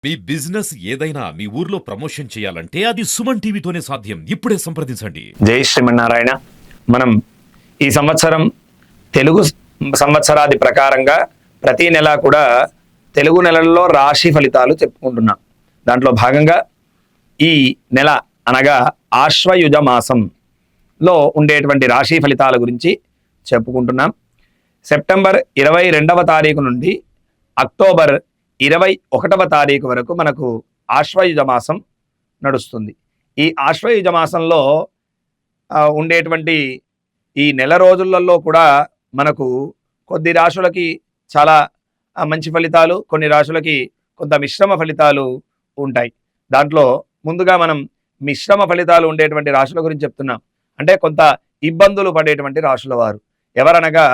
మీ business ఏదైనా మీ ఊర్లో promotion చేయాలంటే అది సుమన్ టీవీతోనే సాధ్యం. ఇప్పుడే సంప్రదించండి. జై శ్రీమన్నారాయణ. మనం ఈ సంవత్సరం తెలుగు సంవత్సరాది ప్రకారంగా ప్రతి నెల కూడా తెలుగు నెలల్లో రాశి ఫలితాలు చెప్పుకుంటున్నాం. దాంట్లో భాగంగా ఈ నెల అనగా ఆశ్వయుజ మాసంలో ఉండేటువంటి రాశి ఫలితాల గురించి చెప్పుకుంటున్నాం. సెప్టెంబర్ 22వ తారీఖు నుండి అక్టోబర్ 21వ తారీఖు వరకు మనకు ఆశ్వయుజ మాసం నడుస్తుంది. ఈ ఆశ్వయుజ మాసంలో ఉండేటువంటి ఈ నెల రోజులలో కూడా మనకు కొద్ది రాశులకి చాలా మంచి ఫలితాలు, కొన్ని రాశులకి కొంత మిశ్రమ ఫలితాలు ఉంటాయి. దాంట్లో ముందుగా మనం మిశ్రమ ఫలితాలు ఉండేటువంటి రాశుల గురించి చెప్తున్నాం. అంటే కొంత ఇబ్బందులు పడేటువంటి రాశుల వారు ఎవరనగా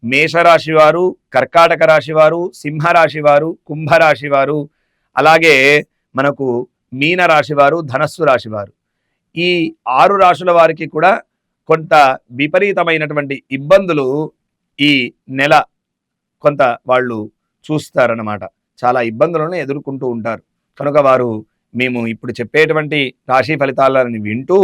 మేషరాశి వారు, కర్కాటక రాశి వారు, సింహరాశి వారు, కుంభరాశి వారు, అలాగే మనకు మీనరాశి వారు, ధనస్సు రాశి వారు. ఈ 6 రాశుల వారికి కూడా కొంత విపరీతమైనటువంటి ఇబ్బందులు ఈ నెల కొంత వాళ్ళు చూస్తారన్నమాట. చాలా ఇబ్బందులను ఎదుర్కొంటూ ఉంటారు. కనుక వారు మేము ఇప్పుడు చెప్పేటువంటి రాశి ఫలితాలను వింటూ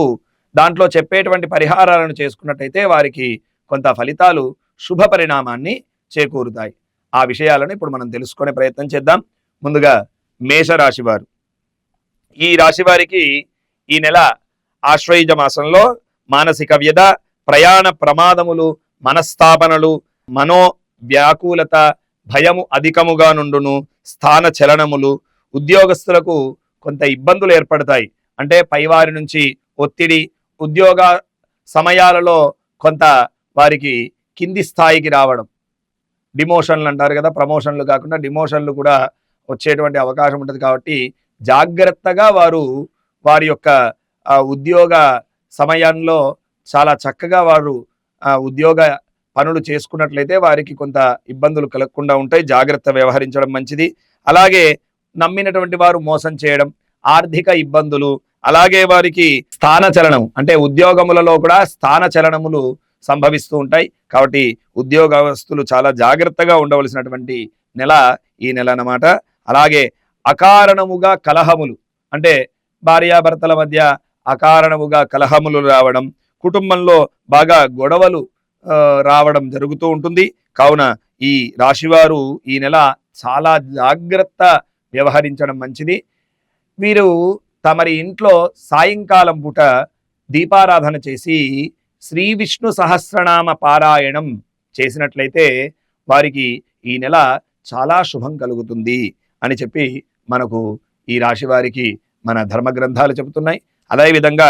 దాంట్లో చెప్పేటువంటి పరిహారాలను చేసుకున్నట్టయితే వారికి కొంత ఫలితాలు శుభ పరిణామాన్ని చేకూరుతాయి. ఆ విషయాలను ఇప్పుడు మనం తెలుసుకునే ప్రయత్నం చేద్దాం. ముందుగా మేషరాశి వారు. ఈ రాశి వారికి ఈ నెల ఆశ్వయుజ మాసంలో మానసిక వ్యధ, ప్రయాణ ప్రమాదములు, మనస్తాపనలు, మనో వ్యాకులత, భయము అధికముగా నుండును, స్థాన చలనములు, ఉద్యోగస్తులకు కొంత ఇబ్బందులు ఏర్పడతాయి. అంటే పైవారి నుంచి ఒత్తిడి, ఉద్యోగ సమయాలలో కొంత వారికి కింది స్థాయికి రావడం, డిమోషన్లు అంటారు కదా, ప్రమోషన్లు కాకుండా డిమోషన్లు కూడా వచ్చేటువంటి అవకాశం ఉంటుంది. కాబట్టి జాగ్రత్తగా వారు వారి యొక్క ఉద్యోగ సమయంలో చాలా చక్కగా వారు ఉద్యోగ పనులు చేసుకున్నట్లయితే వారికి కొంత ఇబ్బందులు కలగకుండా ఉంటాయి. జాగ్రత్త వ్యవహరించడం మంచిది. అలాగే నమ్మినటువంటి వారు మోసం చేయడం, ఆర్థిక ఇబ్బందులు, అలాగే వారికి స్థాన చలనం అంటే ఉద్యోగములలో కూడా స్థాన చలనములు సంభవిస్తూ ఉంటాయి. కాబట్టి ఉద్యోగస్తులు చాలా జాగ్రత్తగా ఉండవలసినటువంటి నెల ఈ నెల అన్నమాట. అలాగే అకారణముగా కలహములు అంటే భార్యాభర్తల మధ్య అకారణముగా కలహములు రావడం, కుటుంబంలో బాగా గొడవలు రావడం జరుగుతూ ఉంటుంది. కావున ఈ రాశివారు ఈ నెల చాలా జాగ్రత్త వ్యవహరించడం మంచిది. వీరు తమరి ఇంట్లో సాయంకాలం పూట దీపారాధన చేసి శ్రీ విష్ణు సహస్రనామ పారాయణం చేసినట్లయితే వారికి ఈ నెల చాలా శుభం కలుగుతుంది అని చెప్పి మనకు ఈ రాశి వారికి మన ధర్మ గ్రంథాలు చెబుతున్నాయి. అదేవిధంగా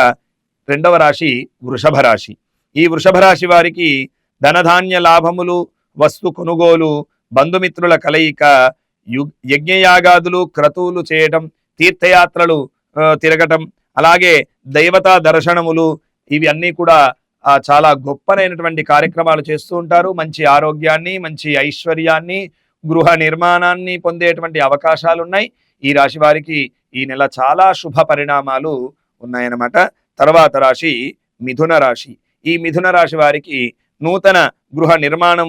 2వ రాశి వృషభ రాశి. ఈ వృషభ రాశి వారికి ధనధాన్య లాభములు, వస్తు కొనుగోలు, బంధుమిత్రుల కలయిక, యజ్ఞయాగాదులు క్రతువులు చేయటం, తీర్థయాత్రలు తిరగటం, అలాగే దైవతా దర్శనములు, ఇవి అన్నీ కూడా చాలా గొప్పనైనటువంటి కార్యక్రమాలు చేస్తూ ఉంటారు. మంచి ఆరోగ్యాన్ని, మంచి ఐశ్వర్యాన్ని, గృహ నిర్మాణాన్ని పొందేటువంటి అవకాశాలు ఉన్నాయి. ఈ రాశి వారికి ఈ నెల చాలా శుభ పరిణామాలు ఉన్నాయన్నమాట. తర్వాత రాశి మిథున రాశి. ఈ మిథున రాశి వారికి నూతన గృహ నిర్మాణం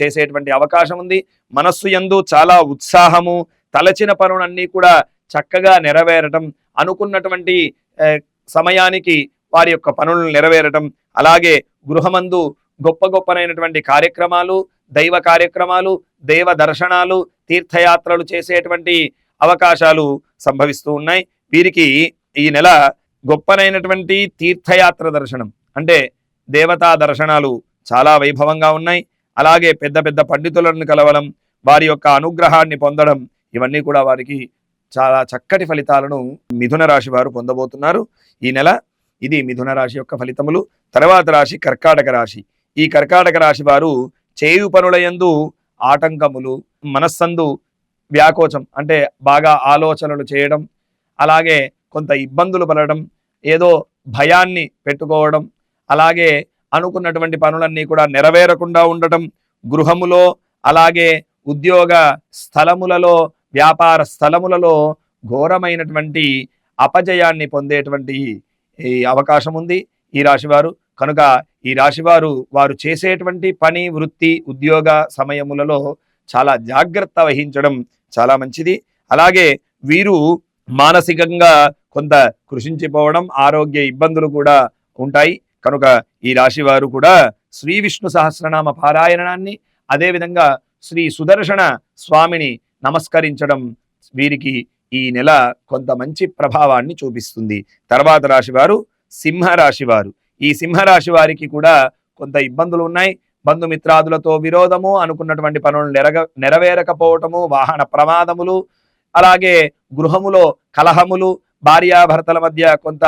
చేసేటువంటి అవకాశం ఉంది. మనస్సు యందు చాలా ఉత్సాహము, తలచిన పనులన్నీ కూడా చక్కగా నెరవేరటం, అనుకున్నటువంటి సమయానికి వారి యొక్క పనులను నెరవేరటం, అలాగే గృహమందు గొప్ప గొప్పనైనటువంటి కార్యక్రమాలు, దైవ కార్యక్రమాలు, దైవ దర్శనాలు, తీర్థయాత్రలు చేసేటువంటి అవకాశాలు సంభవిస్తూ ఉన్నాయి. వీరికి ఈ నెల గొప్పనైనటువంటి తీర్థయాత్ర దర్శనం అంటే దేవతా దర్శనాలు చాలా వైభవంగా ఉన్నాయి. అలాగే పెద్ద పెద్ద పండితులను కలవడం, వారి యొక్క అనుగ్రహాన్ని పొందడం, ఇవన్నీ కూడా వారికి చాలా చక్కటి ఫలితాలను మిథున రాశి వారు పొందబోతున్నారు ఈ నెల. ఇది మిథున రాశి యొక్క ఫలితములు. తర్వాత రాశి కర్కాటక రాశి. ఈ కర్కాటక రాశి వారు చేయు పనులయందు ఆటంకములు, మనస్సందు వ్యాకోచం అంటే బాగా ఆలోచనలు చేయడం, అలాగే కొంత ఇబ్బందులు పడడం, ఏదో భయాన్ని పెట్టుకోవడం, అలాగే అనుకున్నటువంటి పనులన్నీ కూడా నెరవేరకుండా ఉండటం, గృహములో అలాగే ఉద్యోగ స్థలములలో, వ్యాపార స్థలములలో ఘోరమైనటువంటి అపజయాన్ని పొందేటువంటి ఈ అవకాశం ఉంది ఈ రాశివారు. కనుక ఈ రాశివారు వారు చేసేటువంటి పని, వృత్తి, ఉద్యోగ సమయములలో చాలా జాగ్రత్త వహించడం చాలా మంచిది. అలాగే వీరు మానసికంగా కొంత కృషించిపోవడం, ఆరోగ్య ఇబ్బందులు కూడా ఉంటాయి. కనుక ఈ రాశి వారు కూడా శ్రీ విష్ణు సహస్రనామ పారాయణాన్ని, అదేవిధంగా శ్రీ సుదర్శన స్వామిని నమస్కరించడం వీరికి ఈ నెల కొంత మంచి ప్రభావాన్ని చూపిస్తుంది. తర్వాత రాశి వారు సింహరాశి వారు. ఈ సింహరాశి వారికి కూడా కొంత ఇబ్బందులు ఉన్నాయి. బంధుమిత్రాదులతో విరోధము, అనుకున్నటువంటి పనులు నెరవేరకపోవటము, వాహన ప్రమాదములు, అలాగే గృహములో కలహములు, భార్యాభర్తల మధ్య కొంత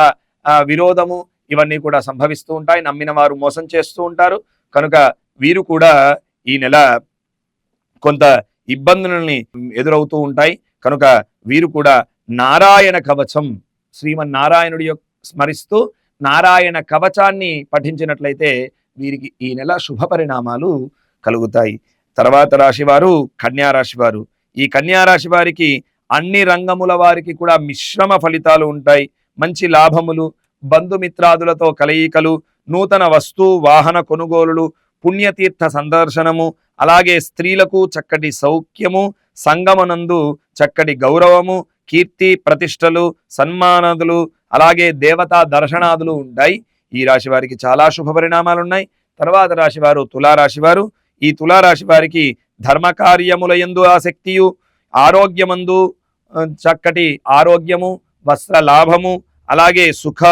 విరోధము, ఇవన్నీ కూడా సంభవిస్తూ ఉంటాయి. నమ్మిన వారు మోసం చేస్తూ ఉంటారు. కనుక వీరు కూడా ఈ నెల కొంత ఇబ్బందులని ఎదురవుతూ ఉంటాయి. కనుక వీరు కూడా నారాయణ కవచం, శ్రీమన్నారాయణుడి యొక్క స్మరిస్తూ నారాయణ కవచాన్ని పఠించినట్లయితే వీరికి ఈ నెల శుభ పరిణామాలు కలుగుతాయి. తర్వాత రాశి వారు కన్యారాశి వారు. ఈ కన్యారాశి వారికి అన్ని రంగముల వారికి కూడా మిశ్రమ ఫలితాలు ఉంటాయి. మంచి లాభములు, బంధుమిత్రాదులతో కలయికలు, నూతన వస్తు వాహన కొనుగోలులు, పుణ్యతీర్థ సందర్శనము, అలాగే స్త్రీలకు చక్కటి సౌఖ్యము, సంగమనందు చక్కటి గౌరవము, కీర్తి ప్రతిష్టలు, సన్మానాదులు, అలాగే దేవతా దర్శనాదులు ఉంటాయి. ఈ రాశి వారికి చాలా శుభ పరిణామాలు ఉన్నాయి. తర్వాత రాశి వారు తులారాశి వారు. ఈ తులారాశి వారికి ధర్మకార్యముల యందు ఆసక్తియు, ఆరోగ్యమందు చక్కటి ఆరోగ్యము, వస్త్ర లాభము, అలాగే సుఖ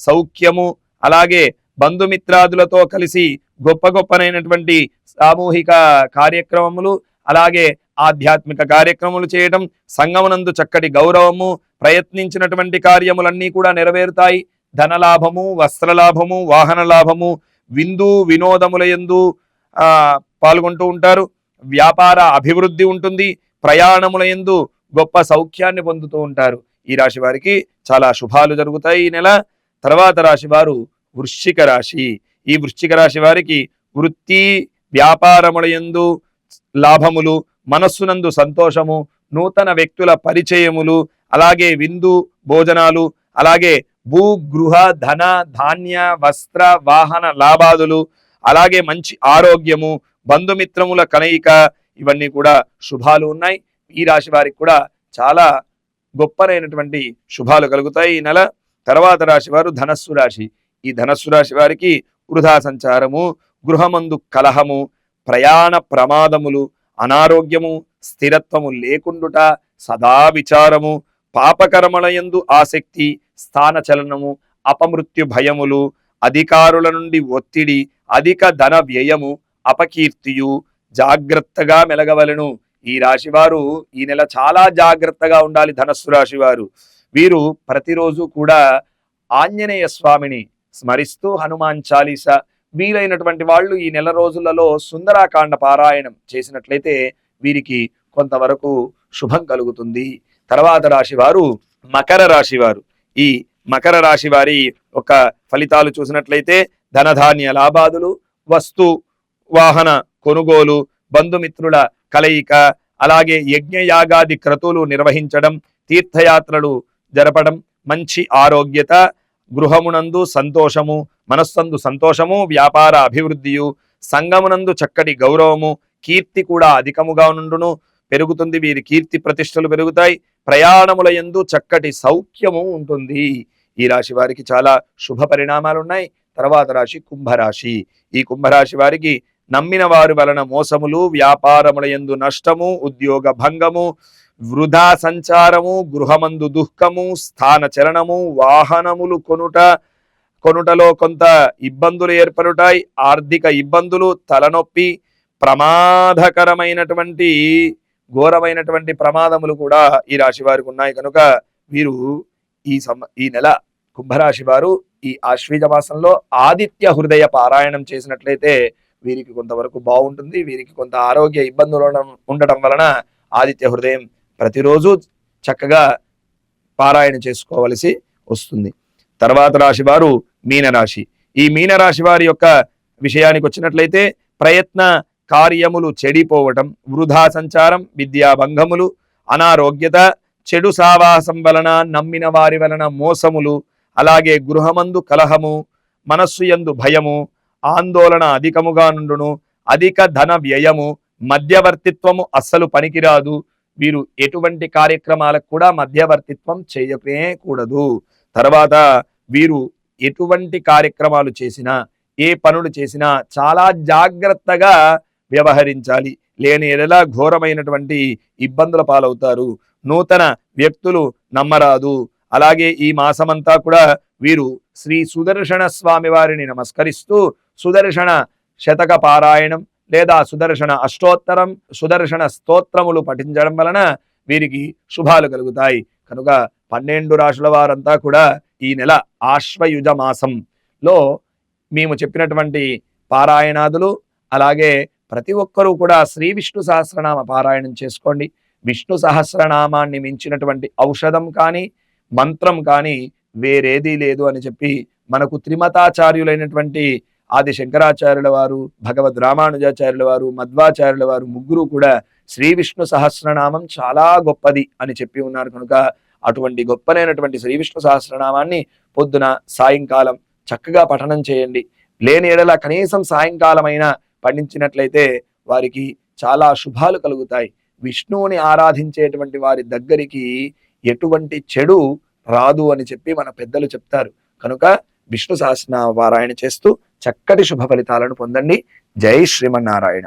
సౌఖ్యము, అలాగే బంధుమిత్రాదులతో కలిసి గొప్ప గొప్పనైనటువంటి సామూహిక కార్యక్రమములు, అలాగే ఆధ్యాత్మిక కార్యక్రమాలు చేయటం, సంగమనందు చక్కటి గౌరవము, ప్రయత్నించినటువంటి కార్యములన్నీ కూడా నెరవేరుతాయి. ధనలాభము, వస్త్రలాభము, వాహన లాభము, విందు వినోదముల యందు పాల్గొంటూ ఉంటారు. వ్యాపార అభివృద్ధి ఉంటుంది. ప్రయాణముల యందు గొప్ప సౌఖ్యాన్ని పొందుతూ ఉంటారు. ఈ రాశి వారికి చాలా శుభాలు జరుగుతాయి ఈ నెల. తర్వాత రాశి వారు వృశ్చిక రాశి. ఈ వృశ్చిక రాశి వారికి వృత్తి వ్యాపారముల యందు లాభములు, మనస్సునందు సంతోషము, నూతన వ్యక్తుల పరిచయములు, అలాగే విందు భోజనాలు, అలాగే భూ గృహ ధన ధాన్య వస్త్ర వాహన లాభాదులు, అలాగే మంచి ఆరోగ్యము, బంధుమిత్రముల కలయిక, ఇవన్నీ కూడా శుభాలు ఉన్నాయి. ఈ రాశి వారికి కూడా చాలా గొప్పనైనటువంటి శుభాలు కలుగుతాయి ఈ నెల. తర్వాత రాశి వారు ధనస్సు రాశి. ఈ ధనస్సు రాశి వారికి వృధా సంచారము, గృహమందు కలహము, ప్రయాణ ప్రమాదములు, అనారోగ్యము, స్థిరత్వము లేకుండుట, సదా విచారము, పాపకర్మలయందు ఆసక్తి, స్థాన చలనము, అపమృత్యు భయములు, అధికారుల నుండి ఒత్తిడి, అధిక ధన వ్యయము, అపకీర్తియు, జాగ్రత్తగా మెలగవలను. ఈ రాశివారు ఈ నెల చాలా జాగ్రత్తగా ఉండాలి. ధనస్సు రాశి వారు వీరు ప్రతిరోజు కూడా ఆంజనేయ స్వామిని స్మరిస్తూ హనుమాన్ చాలీస, వీలైనటువంటి వాళ్ళు ఈ నెల రోజులలో సుందరాకాండ పారాయణం చేసినట్లయితే వీరికి కొంతవరకు శుభం కలుగుతుంది. తర్వాత రాశి వారు మకర రాశి వారు. ఈ మకర రాశి వారి ఒక ఫలితాలు చూసినట్లయితే ధనధాన్య లాభాదులు, వస్తు వాహన కొనుగోలు, బంధుమిత్రుల కలయిక, అలాగే యజ్ఞయాగాది క్రతువులు నిర్వహించడం, తీర్థయాత్రలు జరపడం, మంచి ఆరోగ్యత, గృహమునందు సంతోషము, మనస్సందు సంతోషము, వ్యాపార అభివృద్ధియు, సంగమునందు చక్కటి గౌరవము, కీర్తి కూడా అధికముగా నుండును పెరుగుతుంది. వీరి కీర్తి ప్రతిష్టలు పెరుగుతాయి. ప్రయాణముల యందు చక్కటి సౌఖ్యము ఉంటుంది. ఈ రాశి వారికి చాలా శుభ పరిణామాలు ఉన్నాయి. తర్వాత రాశి కుంభరాశి. ఈ కుంభరాశి వారికి నమ్మిన వారి వలన మోసములు, వ్యాపారముల యందు నష్టము, ఉద్యోగ భంగము, వృధా సంచారము, గృహమందు దుఃఖము, స్థాన చలనము, వాహనములు కొనుటలో కొంత ఇబ్బందులు ఏర్పడుతాయి. ఆర్థిక ఇబ్బందులు, తలనొప్పి, ప్రమాదకరమైనటువంటి ఘోరమైనటువంటి ప్రమాదములు కూడా ఈ రాశి వారికి ఉన్నాయి. కనుక వీరు ఈ నెల కుంభరాశి వారు ఈ ఆశ్వీజ మాసంలో ఆదిత్య హృదయ పారాయణం చేసినట్లయితే వీరికి కొంతవరకు బాగుంటుంది. వీరికి కొంత ఆరోగ్య ఇబ్బందులు ఉండటం వలన ఆదిత్య హృదయం ప్రతిరోజు చక్కగా పారాయణ చేసుకోవలసి వస్తుంది. తర్వాత రాశి వారు మీనరాశి. ఈ మీనరాశి వారి యొక్క విషయానికి వచ్చినట్లయితే ప్రయత్న కార్యములు చెడిపోవటం, వృధా సంచారం, విద్యాభంగములు, అనారోగ్యత, చెడు సావాసం వలన నమ్మిన వారి వలన మోసములు, అలాగే గృహమందు కలహము, మనస్సు యందు భయము, ఆందోళన అధికముగా నుండును, అధిక ధన వ్యయము, మధ్యవర్తిత్వము అస్సలు పనికిరాదు, వీరు ఎటువంటి కార్యక్రమాలకు కూడా మధ్యవర్తిత్వం చేయకూడదు. తర్వాత వీరు ఎటువంటి కార్యక్రమాలు చేసినా, ఏ పనులు చేసినా చాలా జాగ్రత్తగా వ్యవహరించాలి. లేని ఎడల ఘోరమైనటువంటి ఇబ్బందుల పాలవుతారు. నూతన వ్యక్తులు నమ్మరాదు. అలాగే ఈ మాసమంతా కూడా వీరు శ్రీ సుదర్శన స్వామి వారిని నమస్కరిస్తూ సుదర్శన శతక పారాయణం లేదా సుదర్శన అష్టోత్తరం, సుదర్శన స్తోత్రములు పఠించడం వలన వీరికి శుభాలు కలుగుతాయి. కనుక 12 రాశుల వారంతా కూడా ఈ నెల ఆశ్వయుజ మాసంలో మేము చెప్పినటువంటి పారాయణాదులు, అలాగే ప్రతి ఒక్కరూ కూడా శ్రీ విష్ణు సహస్రనామ పారాయణం చేసుకోండి. విష్ణు సహస్రనామాన్ని మించినటువంటి ఔషధం కానీ మంత్రం కానీ వేరేదీ లేదు అని చెప్పి మనకు త్రిమతాచార్యులైనటువంటి ఆది శంకరాచార్యుల వారు, భగవద్ రామానుజాచార్యుల వారు, మధ్వాచార్యుల వారు ముగ్గురు కూడా శ్రీ విష్ణు సహస్రనామం చాలా గొప్పది అని చెప్పి ఉన్నారు. కనుక అటువంటి గొప్పనైనటువంటి శ్రీ విష్ణు సహస్రనామాన్ని పొద్దున సాయంకాలం చక్కగా పఠనం చేయండి. లేని ఎడల కనీసం సాయంకాలమైనా పండించినట్లయితే వారికి చాలా శుభాలు కలుగుతాయి. విష్ణువుని ఆరాధించేటువంటి వారి దగ్గరికి ఎటువంటి చెడు రాదు అని చెప్పి మన పెద్దలు చెప్తారు. కనుక విష్ణు సహస్రనామ పారాయణ చేస్తూ చక్కటి శుభ ఫలితాలను పొందండి. జై శ్రీమన్నారాయణ.